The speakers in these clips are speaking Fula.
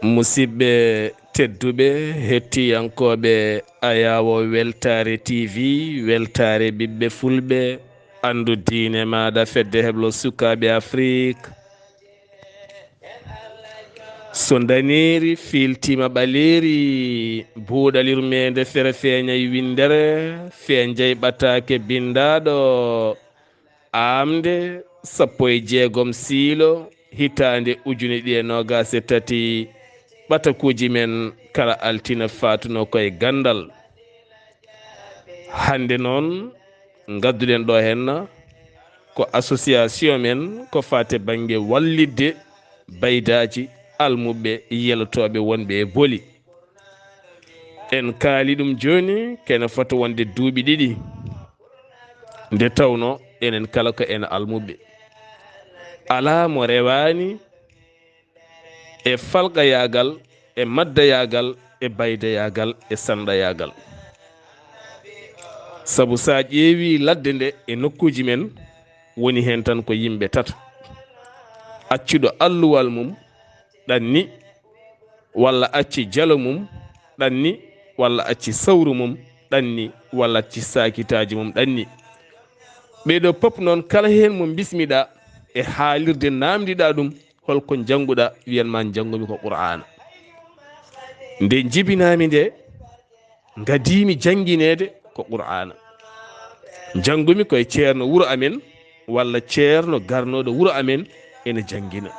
musidɓe tedduɓe hettiyankoɓe ayawo weltare tv weltare ɓiɓɓe fulɓe andu diine maɗa fedde heblo sukaɓe afrique so daniri filtima ɓaleri buuɗal yurmeende fere feeñay windere feeñjay ɓataake bindaɗo aaɗnde 16 siilo hitande ujune ɗi e nogas e tati ɓatakuji men kala altina fatuno koye ganndal. hande noon gadduɗen ɗo henna ko association men ko fate banggue wallidde baydaji almuɓe yelotoɓe wonɓe e booli. en kaali ɗum joni kene fota wonde duuɓi ɗiɗi nde tawno enen kala ko en almuɓe ala mo rewani e falqayagal e maddayagal e baydayagal e sanɗayagal. sabu sa ƴeewi ladde nde e nokkuji men woni hen tan ko yimɓe tato accuɗo alluwal mum ɗanni walla acci jalo mum ɗanni walla acci sawru mum ɗanni walla acci sakitaji mum ɗanni. ɓeɗo pop noon kala hen mo bismiɗa e haalirde namdiɗa ɗum holko jannguɗa wiyanma janngumi ko qur'ana. nde jibinami nde gadimi jangguinede ko qur'ana janngumi koye ceerno wuuro amen walla ceerno garnoɗo wuuro amen ene janngina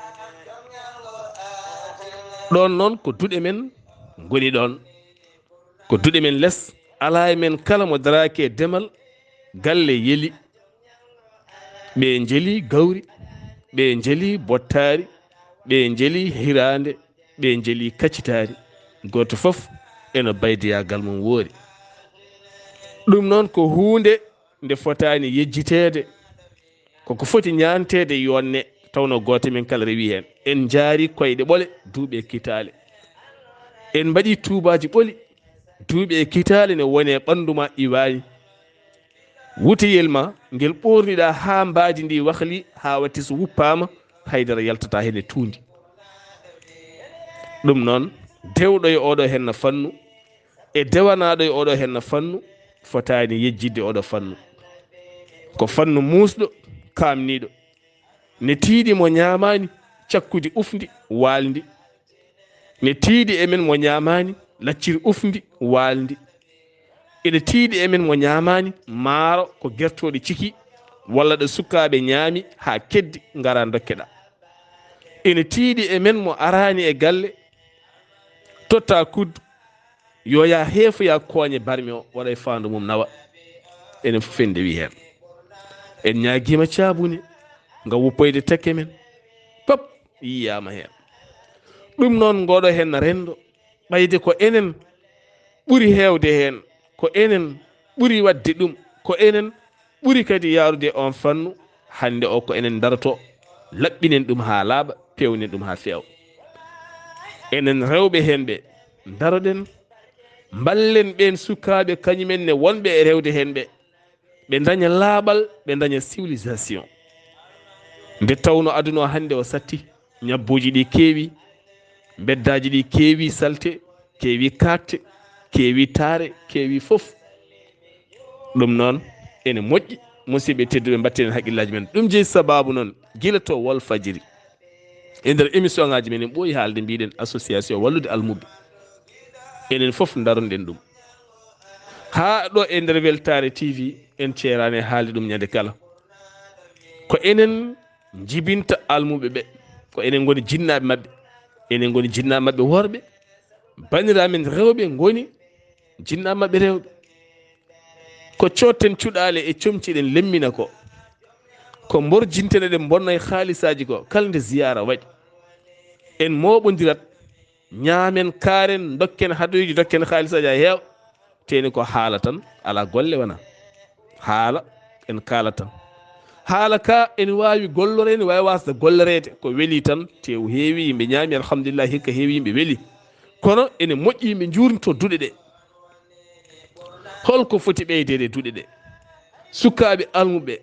ɗon noon ko duɗe men goni ɗon ko duɗe men less ala men kala mo darake demal galle yeli ɓe jeeli gawri ɓe jeeli bottari ɓe jeeli hirande ɓe jeeli kaccitari goto foof eno baydiyagal mum woori. ɗum noon ko hunde nde fotani yejjitede koko foti ñantede yonne tawno goto men kala rewi hen. en jaari koyɗe ɓole duuɓi e kitale en mbaɗi tubaji ɓoli duuɓi e kitale ne wone ɓanduma iwani wuteyel ma ngel ɓorniɗa ha mbadi ndi wahli ha watti so wuppama haydara yaltata hen e tuundi. ɗum noon dewɗo e oɗo henna fannu e dewanaɗo e oɗo henna fannu fotani yejjidde oɗo fannu ko fannu musɗo kamniɗo ne tiiɗi mo ñamani cakkudi ufdi waldi ne tiiɗi emen mo ñamani lacciri ufdi waldi ene tiiɗi emen mo ñamani maaro ko gertoɗe ciki walla ɗo sukaɓe ñaami ha keddi gara dokkeɗa. ene tiiɗi emen mo arani e galle totta kuddu yo ya heefoya kooñe barmi o waɗa e fandu mum nawa. enen fof en dewi hen en ñaguima caabune nga wuppoyde tekke men pop yiyama hen. ɗum noon ngoɗo hen rendo ɓayde ko enen ɓuuri hewde hen ko enen ɓuuri wadde ɗum ko enen ɓuuri kadi yarude on fannu hande o ko enen daroto laɓɓinen ɗum ha laaɓa pewnen ɗum ha feewa. enen rewɓe hen ɓe daroɗen ballen ɓen sukaɓe kañumen ne wonɓe e rewde hen ɓe daña laaɓal ɓe daña civilisation. nde tawno aduna o hande o satti ñabbuji ɗi keewi beddaji ɗi keewi salte keewi katte keewi taare keewi foof. ɗum noon ene moƴƴi musidɓe tedduɓe mbatten haqqillaji men. ɗum jeeyi sababu noon gila to wal fajiri e nder émission ngaji men en ɓooyi haalde mbiɗen association wallude almuɓe enen foof daroɗen ɗum ha ɗo e nder weltare tv en ceerani e haalde ɗum ñande kala ko enen jibinta almuɓe ɓe ko enen goni jinnaɓe mabɓe enen goni jinnaɓe mabɓe worɓe baniramen rewɓe goni jinnaɓe mabɓe rewɓe ko cotten cuɗale e comciɗen lemmina ko borjintene ɗen bonna e haalisaji ko kala nde ziyara waɗi en moɓodirat ñaamen kaaren dokken haɗoyji dokken haalisaji ha heewa teni ko haala tan ala golle wona haala en kaala tan haala ka ene wawi gollore ene wawi wasde gollorede ko weeli tan tew heewi yimɓe ñaami alhamdulillah hikka heewi yimɓe weeli kono ene moƴƴi yimɓe jurnto duɗe ɗe holko foti ɓeydede duɗe ɗe sukaɓe almuɓe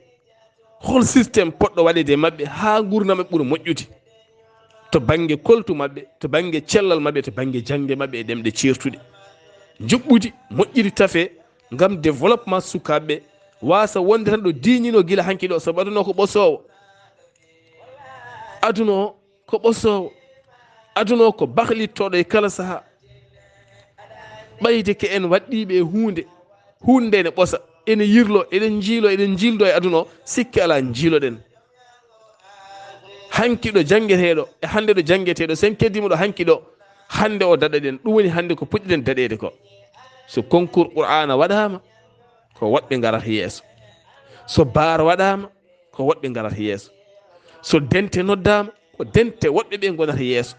hol systéme poɗɗo waɗede mabɓe ha gurdam ɓuura moƴƴude. to bange koltu maɓɓe, to bange cellal maɓɓe, to bange jangde maɓɓe e ɗemɗe ceertuɗe juɓɓudi moƴƴiri tafe ngam développement sukaɓe wasa wonde tan ɗo diñino gila hanki ɗo sabu aduna o ko ɓosowo, aduna o ko ɓosowo, aduna o ko bahlittoɗo e kala saaha. ɓayde ke en waɗɗiɓe e hunde ene ɓosa ene yirlo eɗen jiilo eɗen jildo e aduna o sikki ala jiiloɗen. hanki ɗo jangueteɗo e hande ɗo jangueteɗo sen keddima ɗo hanki ɗo hande o daɗaɗen ɗum woni hande ko puɗɗiɗen daɗede ko. so concours qur'ana waɗama ko woɓɓe garata yeeso, so baara waɗama ko woɓɓe garata yeeso, so dente noddama ko dente woɓɓe ɓe gonata yeeso,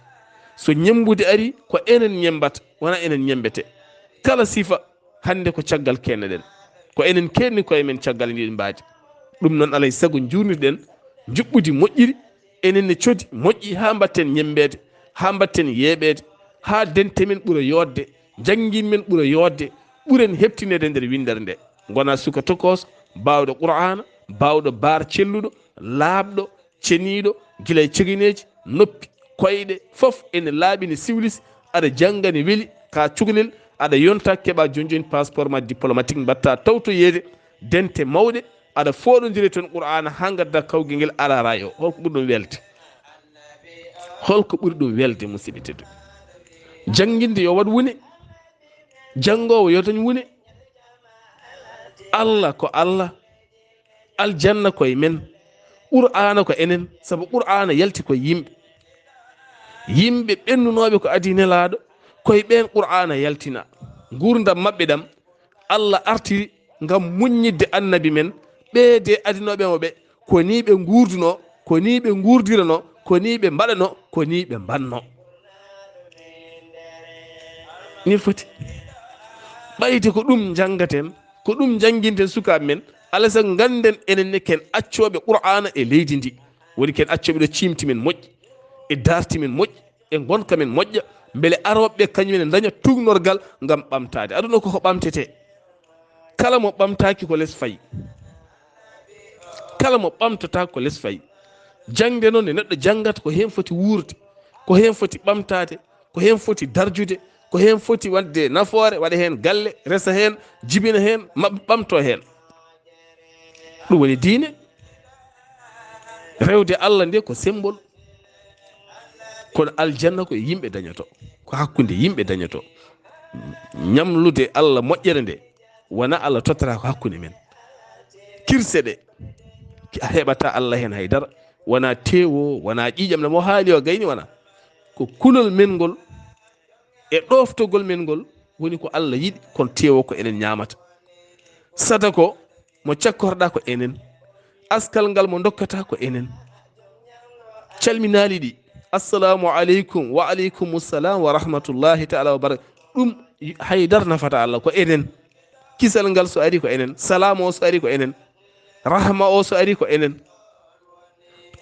so ñembude ari ko enen ñembata wona enen ñembete. kala sifa hande ko caggal kenneɗen, ko enen kenni koye men caggal ndiɗen mbaadi. ɗum noon alay saago jurnirɗen juɓɓudi moƴƴiri enenne coodi moƴƴi ha mbatten ñembede, ha mbatten yeeɓede, ha dente men ɓuura yodde, jangguin men ɓuura yodde, ɓuuren heptinede nder windere nde. gona suka tokoso bawɗo qur'ana, bawɗo baar celluɗo, laaɓɗo, ceniɗo guila e cegineji noppi koyɗe foof ene laaɓi ne siwlisi, aɗa jangga ne weeli ka cukalel, aɗa yonta keeɓa joni passeport ma diplomatique mbatta tawto yeede dente mawɗe, aɗa foɗodiri toon qur'ana ha gadda kawgue nguel arara o. holko ɓuuri ɗum welde, holko ɓuuri ɗum welde musidɓe tedduɓe. jangguinde yo waɗ wune, jangowo yo dañ wune. allah ko allah, aljanna koye men, qur'ana ko enen, saabu qur'ana yalti koye yimɓe, yimɓe ɓennunoɓe ko adi nelaɗo koye ɓen qur'ana yaltina. gurdam mabɓe ɗam allah artiri ngam muññidde annabi men ɓeede adinoɓe moɓe ko ni ɓe gurduno, ko ni ɓe gurdirano, ko ni ɓe mbaɗano, ko ni ɓe mbanno. ni foti ɓayde ko ɗum jangaten, ko ɗum janguinten sukaɓe men. alay saago ganden enenne ken accoɓe qur'ana e leydi ndi, woni ken accoɓe ɗo cimti men moƴƴi e darti men moƴƴi e gonka men moƴƴa, beele aroɓeɓe kañumen daña tugnorgal ngam ɓamtade. aduna koko ɓamtete, kala mo ɓamtaki ko less fayi, kala mo ɓamtata ko less fayi. jangde noon ne neɗɗo janggata ko hen foti wurde, ko hen foti ɓamtade, ko hen foti darjude, ko hen foti wadde nafoore, waɗa hen galle, resa hen, jibina hen, ɓamto hen. ɗum woni diine. rewde allah nde ko symbole, kono aljanna ko yimɓe dañato, ko hakkude yimɓe dañato. ñamlude allah moƴƴere nde wona allah tottata ko hakkude men. kirse ɗe a heɓata allah hen haydara, wona tewo, wona ƴiƴam namo haali o gayni, wona ko kulol men ngol e ɗoftogol men ngol woni ko allah yiɗi, kono tewo ko enen ñamata. sadako mo cakkorɗa ko enen, askal ngal mo dokkata ko enen. calminali ɗi assalamu aleykum wa aleykum salam wa rahmatullahi taala wa barakatu, ɗum haydar nafata allah, ko enen. kisal ngal so ari ko enen, salamu o so ari ko enen, rahma o so ari ko enen,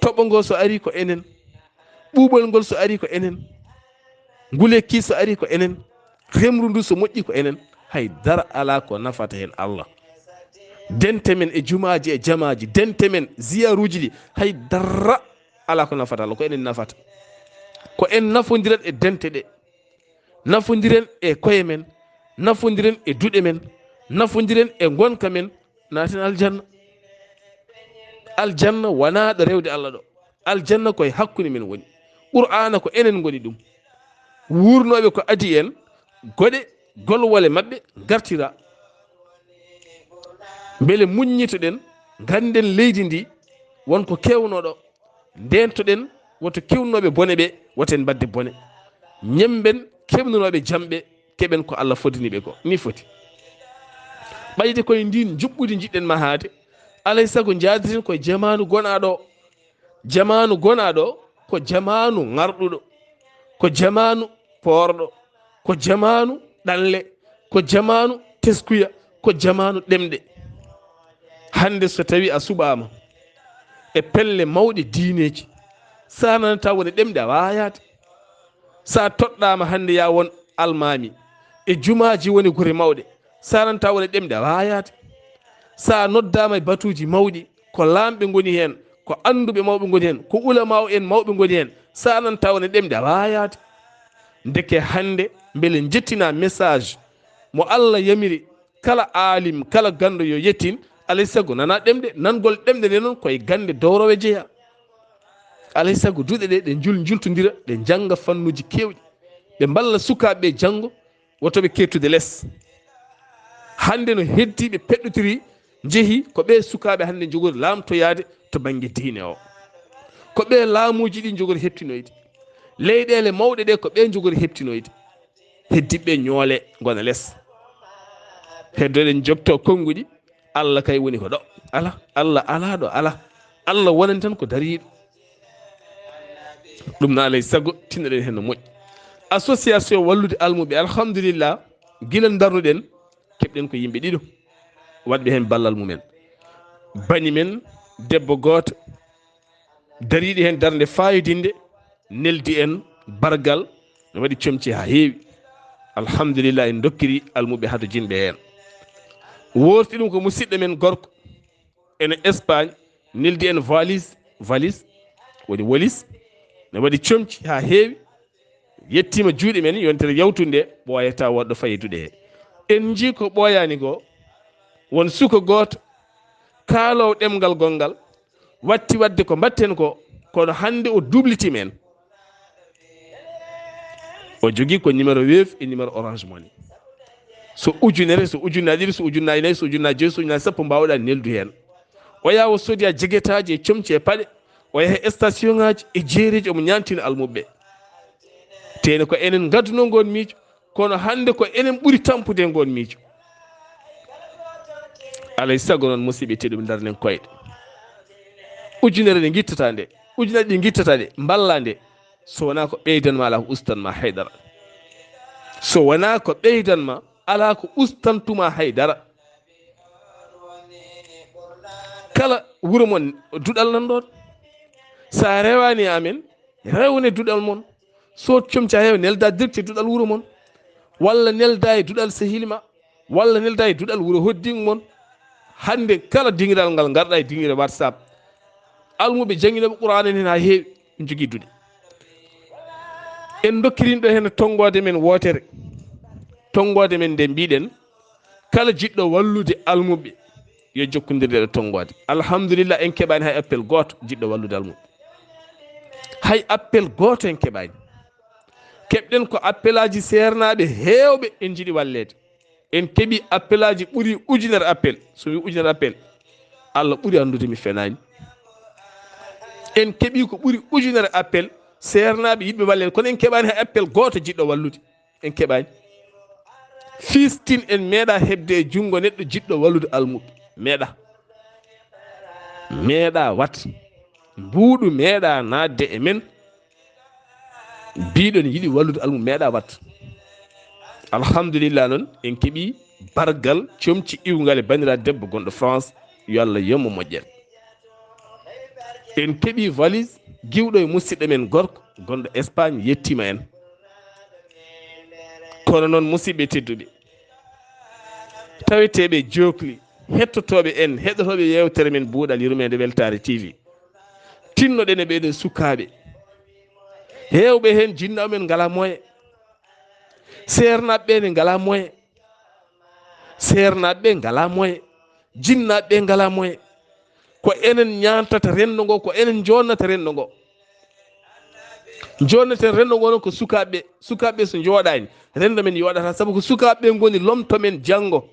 toɓo ngo so ari ko enen, ɓuuɓol ngol so ari ko enen, ngulekki so ari ko enen, remru ndu so moƴƴi ko enen. haydara ala ko nafata hen allah. dente men e jumaji e jamaji, dente men ziyaruji ɗi, haydara ala ko nafata allah, ko enen nafata. ko en nafodiren e dente ɗe, nafodiren e koye men, nafodiren e duɗe men, nafodiren e gonka men, naten aljanna. aljanna wona ɗo rewde allah ɗo, aljanna koye hakkude men woni. qur'ana ko enen goni ɗum. wurnoɓe ko adi en goɗe golwole mabɓe gartira, beele muññitoɗen ganden leydi ndi wonko kewnoɗo, ndentoɗen woto kewnoɓe bone ɓe woten badde bone, ñemben kebnunoɓe jamɓe keɓen ko allah fodiniɓe ko. ni foti ɓayde koye ndin juɓɓudi jiɗɗen mahade, alay saago jaaditen koye jamanu gonaɗo. jamanu gonaɗo ko jamanu ngarɗuɗo, ko jamanu poorɗo, ko jamanu ɗanle, ko jamanu teskuya, ko jamanu ɗemɗe. hande so tawi a suɓama e pelle mawɗe diineji, sa nanata woni ɗemɗe a wayade. sa toɗɗama hande ya won almami e jumaji woni guure mawɗe, sa nanata woni ɗemɗe a wayade. sa noddama e batuji mawɗi ko lamɓe goni hen, ko anduɓe mawɓe goni hen, ko ulama en mawɓe goni hen, sa nan tawne ɗemde a wayade ndeke hande beele jettina message mo Allah yamiri kala alim kala gando yo yettin alay sago nana ɗemde nangol ɗemde nde noon koye gande dowrowe jeeya alay sago duuɗe ɗe ɗe jultodira ɗe jangga fannuji kewɗi ɓe mballa sukaɓe janggo wotoɓe kettude less hande no heddiɓe peɗɗotiri jeehi ko ɓe sukaɓe hande jogori lamtoyade to banggue diine o ko ɓe laamuji ɗi jogori hettinoyde leyɗele mawɗe ɗe ko ɓe jogori hettinoyde heddiɓe ñoole gona less heddoɗen jobto konnguɗi Allah kay woni ko ɗo ala Allah ala ɗo ala Allah wonani tan ko dariɗo ɗum no alay sago tinnoɗen hen no moƴƴi association wallude almuɓe alhamdulillah guila darnuɗen keɓɗen ko yimɓe ɗiɗo waɗɓe hen ballal mumen bani men debbo goto dariɗi hen darde fayidinde neldi en bargal ne waɗi comci ha heewi alhamdulillah en dokkiri almuɓe haado jinɓe hen worti ɗum ko musidɗo men gorko ene Espagne neldi en valise woni wolis ne waɗi comci ha heewi yettima juuɗe men yontere yawtude ɓooyata woɗɗo fayidude he en jii ko ɓooyani ko won suka goto kaalowo ɗemgal gongal watti wadde ko mbatten ko kono hande o dubliti men o jogui ko numéro Wave e numéro Orange Money so ujunere so ujunnaje ɗiɗi so ujunnaje nayyi so ujunnaje joyyi so ujunnaje sappo mbawɗa neldu hen o yaha o soodi a jeguetaji e comci e paaɗe o yaha station ngaji e jeereji omo ñantina almuɓeɓe tene ko enen gadduno ngon miijo kono hande ko enen ɓuuri tampude ngon miijo alay sago noon musidɓe tedduɓe darnen koyɗe ujunere nde guittata nde ujunaje ɗi guittata ɗe mballa nde so wona ko ɓeydanma ala ko ustanma haydara so wona ko ɓeydanma ala ko ustantuma haydara kala wuuro mon duɗal nan ɗon sa rewani amen rewne duɗal mon so comci a heewa nelda dirti duɗal wuuro mon walla nelda e duɗal sehilma walla nelda e duɗal wuuro hodding mon hande kala dingiral ngal garɗa e dinguire WhatsApp almuɓe jangguinoɓe Qur'an en hen ha heewi jogui duɗe en dokkirin ɗo hen tonggode men wotere tonggode men nde mbiɗen kala jiɗɗo wallude almuɓe yo jokkodirde ɗo tonggode alhamdulillah en keɓani hay appel goto jiɗɗo wallude almuɓe hay appel goto en keɓani keɓɗen ko appel aji sernaɓe hewɓe en jiiɗi wallede en keeɓi appel aji ɓuuri ujunere appel so wi ujunere appel Allah ɓuuri andude mi fenani en keeɓi ko ɓuuri ujunere appel sernaɓe yiɗɓe wallede kono en keɓani hay appel goto jiɗɗo wallude en keɓani fistin en meeɗa hebde e junggo neɗɗo jiɗɗo wallude almuɓe meeɗa wat mbuuɗu meeɗa nadde e men biɗo ne yiiɗi wallude almuɓe meeɗa wat alhamdulillah noon en keeɓi bargal comci iwgal e bandiraɗo debbo gonɗo France yo Allah yommo moƴƴere en keeɓi valise giwɗo e musidɗo men gorko gonɗo Espagne yettima en kono noon musidɓe tedduɓe taweteɓe jokli hettotoɓe en heɗotoɓe yewtere men buuɗal yurmeende weltare TV tinnoɗen e ɓeɗo sukaɓe hewɓe hen jinnaɓe men ngala moyen sernaɓeɓe ne ngala moyen sernaɓeɓe ngala moyen jinnaɓeɓe ngala moyen ko enen ñantata rendo ngo ko enen jonnata rendo ngo jonnaten rendo ngo noon ko sukaɓeɓe so jooɗani rendo men yoɗata saabu ko sukaɓeɓe goni lomto men janggo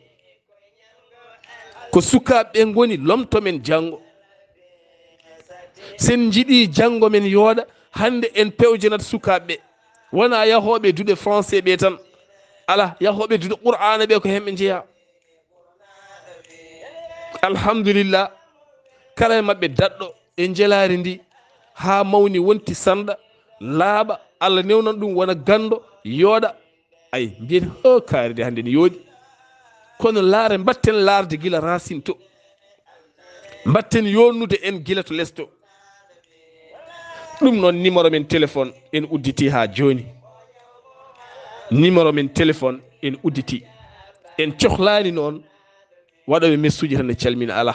ko sukaɓeɓe goni lomto men janggo sen jiiɗi janggo men yooɗa hande en pewjanata sukaɓeɓe wona yahoɓe duuɗe français ɓe tan ala yahoɓe duuɗe qur'ana ɓe ko hemɓe jeeya alhamdulillah kala e mabɓe daɗɗo e jelari ndi ha mawni wonti sanɗa laaɓa Allah newnan ɗum wona gando yooɗa ay mbiyen o kaari de hande ne yooɗi kono laare mbatten laarde gila racine to mbatten yonnude en gila to less to ɗum noon numéro men téléphone en udditi ha joni numéro men téléphone en udditi en cohlani noon waɗoɓe messuji tan ne calmina ala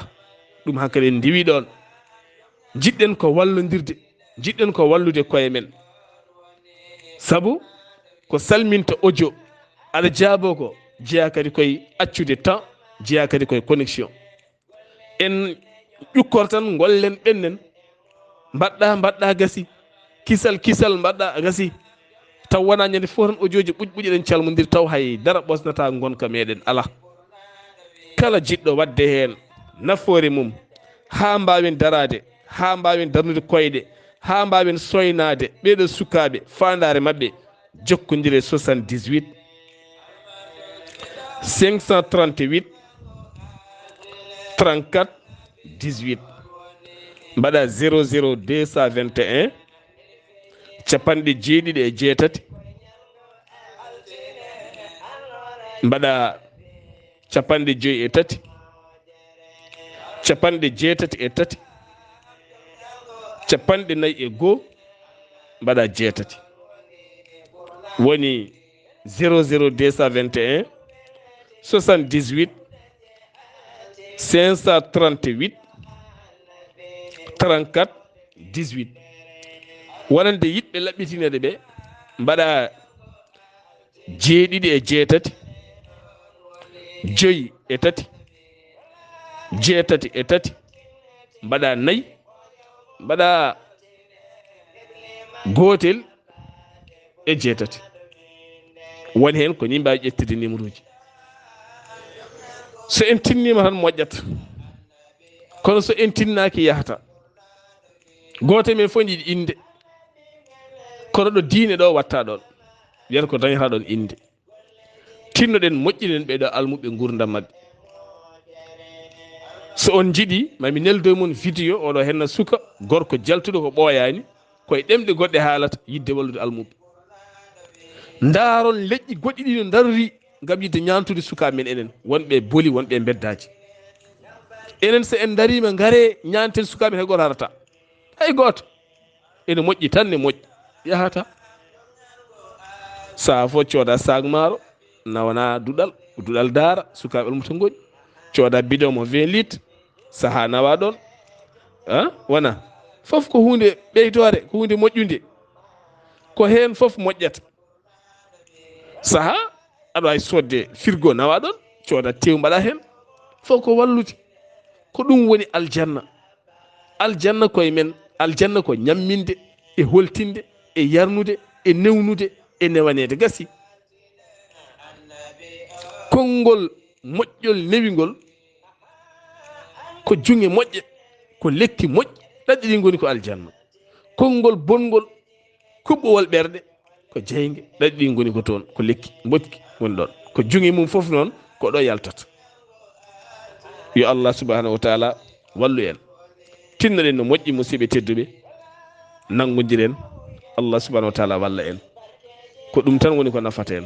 ɗum hankkadi en ndiwi ɗon jiɗɗen ko wallodirde jiɗɗen ko wallude koye men sabu ko salminta audio aɗa jaabo ko jeeya kadi koye accude temps jeeya kadi koye connexion en ƴukkor tan gollen ɓennen mbaɗɗa gasi kisal mbaɗɗa gasi taw wona ñande fof tan audio ji ɓuƴɓuƴi ɗen calmodiri taw hay dara ɓosnata gonka meɗen ala kala jiɗɗo wadde hen nafoore mum ha mbawen darade ha mbawen darnude koyɗe ha mbawen soynade ɓeɗo sukaɓe fandare mabɓe jokkodire 78 538 34 18 mbaɗa 00 221 capanɗe jeeɗiɗi e jeetati mbaɗa capanɗe joyi e tati capanɗe jeetati e tati capanɗe nayyi e goho mbaɗa jeetati woni 00 221 78 538 34 18 wonande yiɗɓe laɓɓitinede ɓe mbaɗa jeeɗiɗi e jeetati joyi e tati jeetati e tati mbaɗa nayyi mbaɗa gotel e jeetati woni hen ko ni mbawi ƴettude numéro uji so en tinnima tan moƴƴat kono so en tinnaki yahata goto men fof jiiɗi inde kono ɗo diine ɗo watta ɗon wiyata ko dañata ɗon inde tinnoɗen moƴƴinen ɓeɗo almuɓe gurdam mabɓe so on jiiɗi mami neldo mum vidéo oɗo henna suka gorko jaltuɗo ko ɓooyani koye ɗemɗe goɗɗe haalata yidde wallude almuɓe daaron leƴƴi goɗɗi ɗi no darri gam yidde ñantude suka men enen wonɓe booli wonɓe beddaji enen so en darima gaare ñanten sukaɓe hay goto harata hay goto ene moƴƴi tan ne moƴƴi yahata sa fo cooda sac maaro nawana duɗal daara sukaɓe almuta goƴi cooda bidon mo 20 litres saaha nawa ɗon wona foof ko hunde ɓeytore ko hunde moƴƴude ko hen foof moƴƴata saaha aɗa wawi sodde frigo nawa ɗon cooda tew mbaɗa hen fof ko wallude ko ɗum woni aljanna aljanna koye men aljanna ko ñamminde e holtinde e yarnude e newnude e newanede gasi konngol moƴƴol newigol ko junge moƴƴe ko lekki moƴƴi ɗaɗɗi ɗi goni ko aljanna konngol bongol kuɓɓowol ɓerɗe ko jeyge ɗaɗɗi ɗi goni ko toon ko lekki bokki woni ɗon ko junge mum foof noon ko ɗo yaltata yo Allah subhanahu wa taala wallu en tinnoɗen no moƴƴi musidɓe tedduɓe nanggodiren Allah subhanahu wa taala walla en ko ɗum tan woni ko nafata en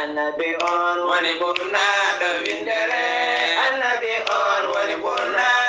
Annabi on woni burnaɗo windere, annabi on woni burnaɗo